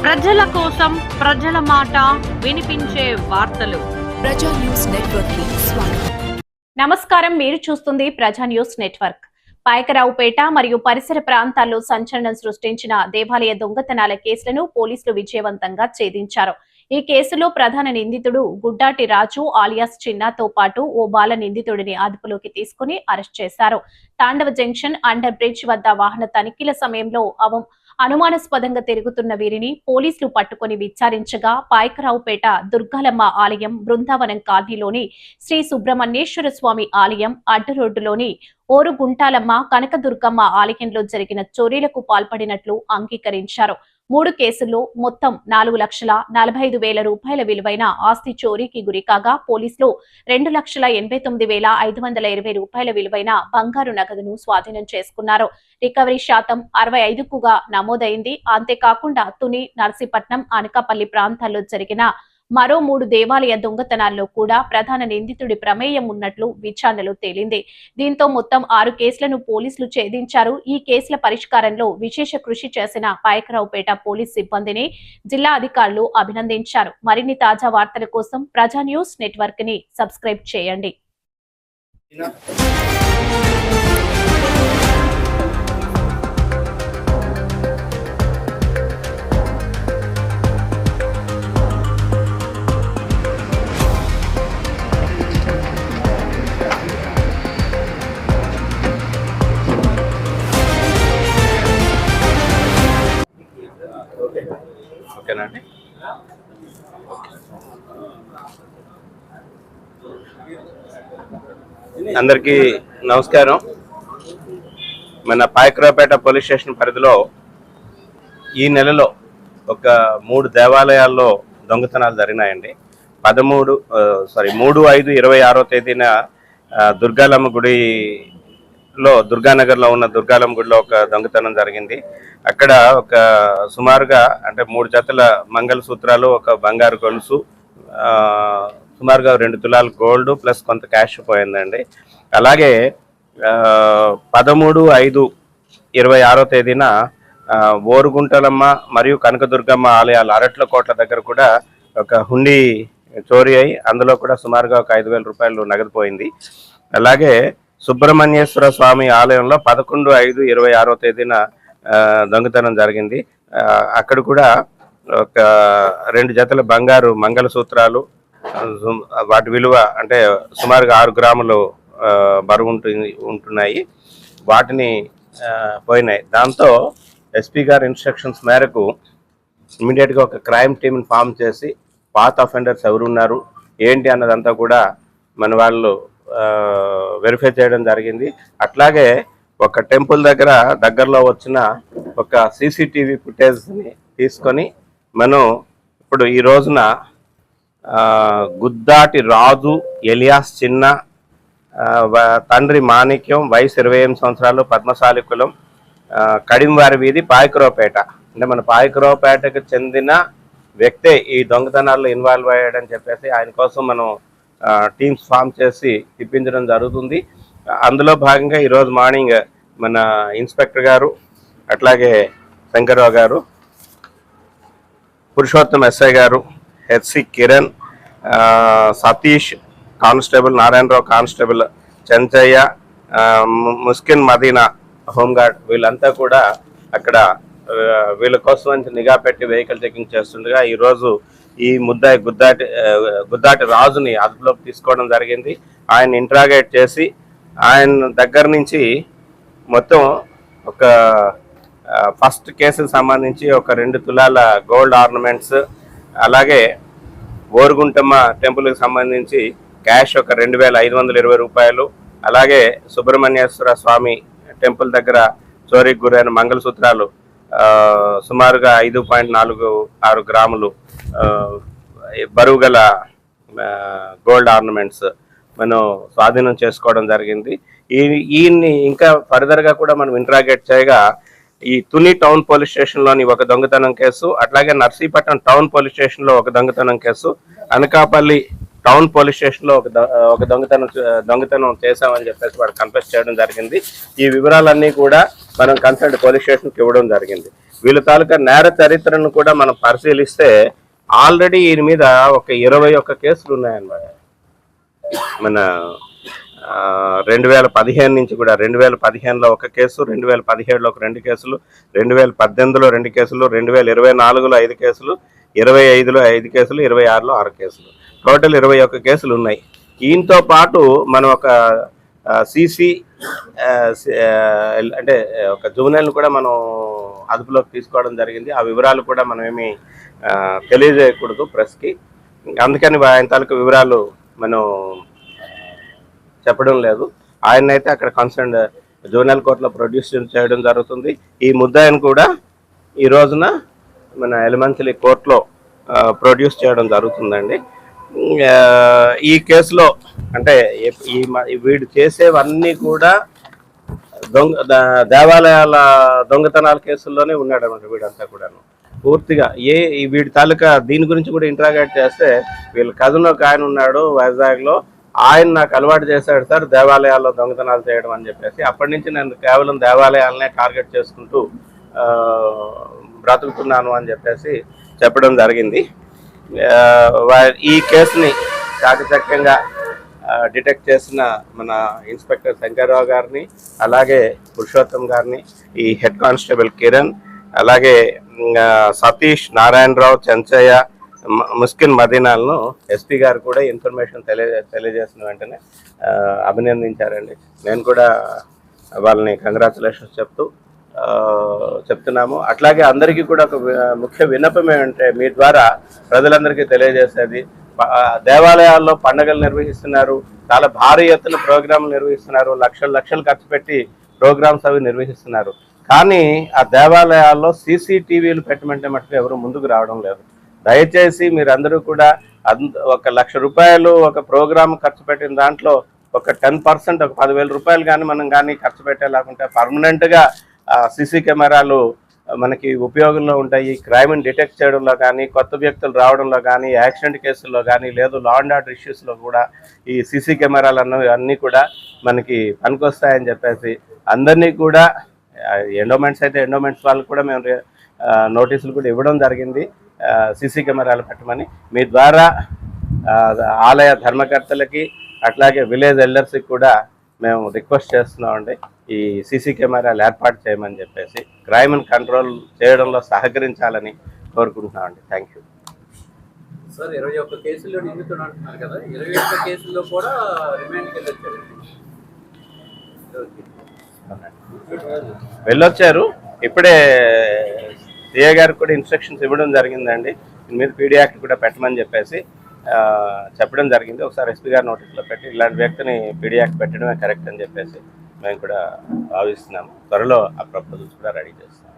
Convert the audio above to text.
ప్రజల కోసం ప్రజల మాట వినిపించే వార్తలు. ప్రజా న్యూస్ నెట్వర్క్ కి స్వాగతం. నమస్కారం, మీరు చూస్తుంది ప్రజా న్యూస్ నెట్వర్క్. పాయకరావుపేట మరియు పరిసర ప్రాంతాల్లో సంచలనం సృష్టించిన దేవాలయ దొంగతనాల కేసులను పోలీసులు విజయవంతంగా ఛేదించారు. ఈ కేసులో ప్రధాన నిందితుడు గుడ్డాటి రాజు ఆలియాస్ చిన్నాతో పాటు ఓ బాల నిందితుడిని అదుపులోకి తీసుకుని అరెస్ట్ చేశారు. తాండవ జంక్షన్ అండర్ బ్రిడ్జ్ వద్ద వాహన తనిఖీల సమయంలో అనుమానాస్పదంగా తిరుగుతున్న వీరిని పోలీసులు పట్టుకుని విచారించగా పాయకరావుపేట దుర్గాలమ్మ ఆలయం, బృందావనం కాలనీలోని శ్రీ సుబ్రహ్మణ్యేశ్వర స్వామి ఆలయం, అడ్డు రోడ్డులోని ఓరుగుంటాలమ్మ, కనకదుర్గమ్మ ఆలయంలో జరిగిన చోరీలకు పాల్పడినట్లు అంగీకరించారు. 3 కేసుల్లో మొత్తం 4,45,000 రూపాయల విలువైన ఆస్తి చోరీకి గురికాగా పోలీసులు 2,89,520 రూపాయల విలువైన బంగారు నగదును స్వాధీనం చేసుకున్నారు. రికవరీ శాతం 65గా నమోదైంది. అంతేకాకుండా తుని, నర్సీపట్నం, అనకాపల్లి ప్రాంతాల్లో జరిగిన మరో 3 దేవాలయ దొంగతనాల్లో కూడా ప్రధాన నిందితుడి ప్రమేయం ఉన్నట్లు విచారణలో తేలింది. దీంతో మొత్తం 6 కేసులను పోలీసులు ఛేదించారు. ఈ కేసుల పరిష్కారంలో విశేష కృషి చేసిన పాయకరావుపేట పోలీస్ సిబ్బందిని జిల్లా అధికారులు అభినందించారు. మరిన్ని తాజా వార్తల కోసం ప్రజా న్యూస్ నెట్వర్క్ ని సబ్స్క్రైబ్ చేయండి. ఓకేనండి. అందరికీ నమస్కారం. మన పాయకరావుపేట పోలీస్ స్టేషన్ పరిధిలో ఈ నెలలో ఒక 3 దేవాలయాల్లో దొంగతనాలు జరిగినాయండి. 3/5/26 తేదీన దుర్గాలమ్మ గుడిలో, దుర్గానగర్లో ఉన్న దుర్గాలమ్మ గుడిలో ఒక దొంగతనం జరిగింది. అక్కడ ఒక సుమారుగా 3 జతల మంగళసూత్రాలు, ఒక బంగారు గొలుసు, సుమారుగా 2 తులాల గోల్డ్ ప్లస్ కొంత క్యాష్ పోయిందండి. అలాగే 13/5/26 తేదీన ఓరుగుంటలమ్మ మరియు కనకదుర్గమ్మ ఆలయాలు అరట్లకోట్ల దగ్గర కూడా ఒక హుండీ చోరీ అయి అందులో కూడా సుమారుగా ఒక 5,000 రూపాయలు నగదు పోయింది. అలాగే సుబ్రహ్మణ్యేశ్వర స్వామి ఆలయంలో 11/5/26 తేదీన దొంగతనం జరిగింది. అక్కడ కూడా ఒక 2 జతల బంగారు మంగళసూత్రాలు, వాటి విలువ సుమారుగా 6 గ్రాములు బరువు ఉంటున్నాయి, వాటిని పోయినాయి. దాంతో ఎస్పీ గారి ఇన్స్ట్రక్షన్స్ మేరకు ఇమీడియట్గా ఒక క్రైమ్ టీమ్ని ఫామ్ చేసి పాత్ అఫెండర్స్ ఎవరున్నారు ఏంటి అన్నదంతా కూడా మన వాళ్ళు వెరిఫై చేయడం జరిగింది. అట్లాగే ఒక టెంపుల్ దగ్గరలో వచ్చిన ఒక సీసీటీవీ ఫుటేజ్ని తీసుకొని మనం ఇప్పుడు ఈ రోజున గుద్దాటి రాజు ఎలియాస్ చిన్న, తండ్రి మాణిక్యం, వయసు 28 సంవత్సరాలు, పద్మశాలి కులం, కడింవారి వీధి, పాయకరావుపేట, మన పాయకరావుపేటకు చెందిన వ్యక్తే ఈ దొంగతనాల్లో ఇన్వాల్వ్ అయ్యాడని చెప్పేసి ఆయన కోసం మనం టీమ్స్ ఫామ్ చేసి తిప్పించడం జరుగుతుంది. అందులో భాగంగా ఈరోజు మార్నింగ్ మన ఇన్స్పెక్టర్ గారు, అట్లాగే శంకర్రావు గారు, పురుషోత్తం ఎస్ఐ గారు, HC Kiran, Satish constable, Narayanarao constable, Chenchaiah, Muskin Madina home guard, వీళ్ళంతా కూడా అక్కడ వీళ్ళ కోసం నిఘా పెట్టి వెహికల్ చెకింగ్ చేస్తుండగా ఈరోజు ఈ ముద్దాయి గుద్దాటి రాజుని అదుపులోకి తీసుకోవడం జరిగింది. ఆయన ఇంట్రాగేట్ చేసి ఆయన దగ్గర నుంచి మొత్తం ఒక ఫస్ట్ కేసుకు సంబంధించి ఒక 2 తులాల గోల్డ్ ఆర్నమెంట్స్, అలాగే ఓరుగుంటమ్మ టెంపుల్కి సంబంధించి క్యాష్ ఒక 2,520 రూపాయలు, అలాగే సుబ్రహ్మణ్యేశ్వర స్వామి టెంపుల్ దగ్గర చోరీకి గురైన మంగళసూత్రాలు సుమారుగా 5.46 గ్రాములు బరువు గల గోల్డ్ ఆర్నమెంట్స్ మనం స్వాధీనం చేసుకోవడం జరిగింది. ఈయన్ని ఇంకా ఫర్దర్గా కూడా మనం ఇంట్రాగేట్ చేయగా ఈ తుని టౌన్ పోలీస్ స్టేషన్లోని ఒక దొంగతనం కేసు, అట్లాగే నర్సీపట్నం టౌన్ పోలీస్ స్టేషన్లో ఒక దొంగతనం కేసు, అనకాపల్లి టౌన్ పోలీస్ స్టేషన్లో ఒక దొంగతనం చేశామని చెప్పేసి వాడు కన్ఫెస్ చేయడం జరిగింది. ఈ వివరాలన్నీ కూడా మనం కన్సర్న్ పోలీస్ స్టేషన్కి ఇవ్వడం జరిగింది. వీళ్ళ తాలూకా నేర చరిత్రను కూడా మనం పరిశీలిస్తే ఆల్రెడీ ఈయన మీద ఒక 21 కేసులు ఉన్నాయన్నమాట. మన 2015 నుంచి కూడా 2015లో ఒక కేసు, 2017లో ఒక 2 కేసులు, 2018లో 2 కేసులు, 2024లో 5 కేసులు, 25లో 5 కేసులు, 26లో 6 కేసులు, టోటల్ 21 కేసులు ఉన్నాయి. ఈయనతో పాటు మనం ఒక సిసి అంటే ఒక జువెనైల్ కూడా మనం అదుపులోకి తీసుకోవడం జరిగింది. ఆ వివరాలు కూడా మనం ఏమి తెలియజేయకూడదు ప్రెస్కి, అందుకని ఆయన తాలూకు వివరాలు మనం చెప్పడం లేదు. ఆయనైతే అక్కడ కన్సర్న్ జువెనైల్ కోర్టులో ప్రొడ్యూస్ చేయడం జరుగుతుంది. ఈ ముద్దాయిని కూడా ఈ రోజున మన ఎలిమెంటరీ కోర్టులో ప్రొడ్యూస్ చేయడం జరుగుతుందండి. ఈ కేసులో అంటే వీడు చేసేవన్నీ కూడా దేవాలయాల దొంగతనాల కేసుల్లోనే ఉన్నాడు అన్నమాట. వీడంతా కూడాను పూర్తిగా వీడి తాలూకా దీని గురించి కూడా ఇంట్రాగేట్ చేస్తే వీళ్ళ కథలో ఒక ఆయన ఉన్నాడు వైజాగ్లో, ఆయన నాకు అలవాటు చేశాడు సార్ దేవాలయాల్లో దొంగతనాలు చేయడం అని చెప్పేసి. అప్పటి నుంచి నేను కేవలం దేవాలయాలనే టార్గెట్ చేసుకుంటూ బ్రతుకుతున్నాను అని చెప్పేసి చెప్పడం జరిగింది. ఈ కేసుని చాకచక్యంగా డిటెక్ట్ చేసిన మన ఇన్స్పెక్టర్ శంకర్రావు గారిని, అలాగే పురుషోత్తం గారిని, ఈ హెడ్ కానిస్టేబుల్ కిరణ్, అలాగే సతీష్, నారాయణరావు, చెంచయ్య, ముస్కిన్ మదీనాలను ఎస్పీ గారు కూడా ఇన్ఫర్మేషన్ తెలియజేసిన వెంటనే అభినందించారండి. నేను కూడా వాళ్ళని కంగ్రాచులేషన్స్ చెప్తున్నాము. అట్లాగే అందరికీ కూడా ఒక ముఖ్య విన్నపం ఏమంటే మీ ద్వారా ప్రజలందరికీ తెలియజేసేది, దేవాలయాల్లో పండుగలు నిర్వహిస్తున్నారు, చాలా భారీ ఎత్తున ప్రోగ్రాంలు నిర్వహిస్తున్నారు, లక్షలు ఖర్చు పెట్టి ప్రోగ్రామ్స్ అవి నిర్వహిస్తున్నారు. కానీ ఆ దేవాలయాల్లో CCTVలు పెట్టమంటే మటుకు ఎవరు ముందుకు రావడం లేదు. దయచేసి మీరందరూ కూడా 1 లక్ష రూపాయలు ఒక ప్రోగ్రామ్ ఖర్చు పెట్టిన దాంట్లో ఒక 10%, ఒక 10,000 రూపాయలు కానీ మనం కానీ ఖర్చు పెట్టేలాకుంటే పర్మనెంట్గా CC కెమెరాలు మనకి ఉపయోగంలో ఉంటాయి. క్రైమ్ని డిటెక్ట్ చేయడంలో కానీ, కొత్త వ్యక్తులు రావడంలో కానీ, యాక్సిడెంట్ కేసుల్లో కానీ, లేదు లా అండ్ ఆర్డర్ ఇష్యూస్లో కూడా ఈ CC కెమెరాలు అన్నీ కూడా మనకి పనికొస్తాయని చెప్పేసి అందరినీ కూడా ఎండోమెంట్స్ అయితే ఎండోమెంట్స్ వాళ్ళకు కూడా మేము నోటీసులు కూడా ఇవ్వడం జరిగింది CC కెమెరాలు పెట్టమని. మీ ద్వారా ఆలయ ధర్మకర్తలకి అట్లాగే విలేజ్ ఎల్డర్స్కి కూడా మేము రిక్వెస్ట్ చేస్తున్నామండి, ఈ CC కెమెరాలు ఏర్పాటు చేయమని చెప్పేసి క్రైమ్ని కంట్రోల్ చేయడంలో సహకరించాలని కోరుకుంటున్నామండి. Thank you sir. 21 కేసుల్లో నిందితుడు అంటున్నారు కదా, 21 కేసుల్లో కూడా రిమాండ్కి వెళ్ళొచ్చారు. ఇప్పుడే సిఐ గారికి కూడా ఇన్స్ట్రక్షన్స్ ఇవ్వడం జరిగిందండి, దీని మీద PD యాక్ట్ కూడా పెట్టమని చెప్పేసి చెప్పడం జరిగింది. ఒకసారి SP గారి నోటీసులో పెట్టి ఇలాంటి వ్యక్తిని PD యాక్ట్ పెట్టడమే కరెక్ట్ అని చెప్పేసి మేము కూడా భావిస్తున్నాము. త్వరలో ఆ ప్రపోజల్స్ కూడా రెడీ చేస్తాము.